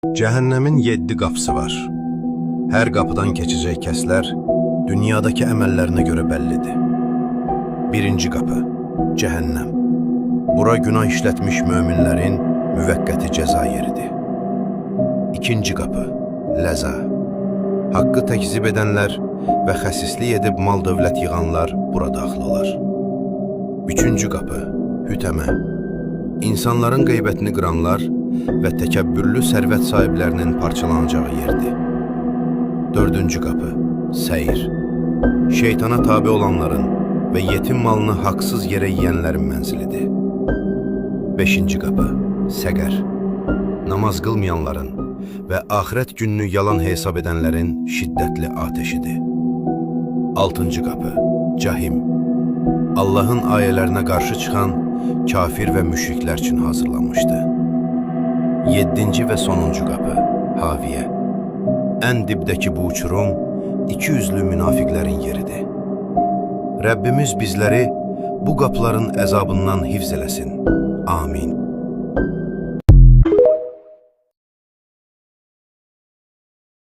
Cəhənnəmin 7 qapısı var. Hər qapıdan keçəcək kəslər dünyadakı əməllərinə görə bəllidir. Birinci qapı, cəhənnəm. Bura günah işlətmiş möminlərin müvəqqəti cəza yeridir. İkinci qapı, ləza. Haqqı təkzib edənlər və xəsislik edib mal-dövlət yığanlar bura daxil olar. Üçüncü qapı, hütəmə. İnsanların qeybətini qıranlar və təkəbbürlü sərvət sahiblərinin parçalanacağı yerdir. Dördüncü qapı, səyir. Şeytana tabi olanların və yetim malını haqsız yerə yiyənlərin mənzilidir. Beşinci qapı, səqər. Namaz qılmayanların və axirət gününü yalan hesab edənlərin şiddətli ateşidir. Altıncı qapı, cahim. Allahın ayələrinə qarşı çıxan kafir və müşriklər üçün hazırlanmışdı. Yeddinci və sonuncu qapı, haviyə. Ən dibdəki bu uçurum, 200'lü münafiqlərin yeridir. Rəbbimiz bizləri bu qapıların əzabından hifz eləsin. Amin.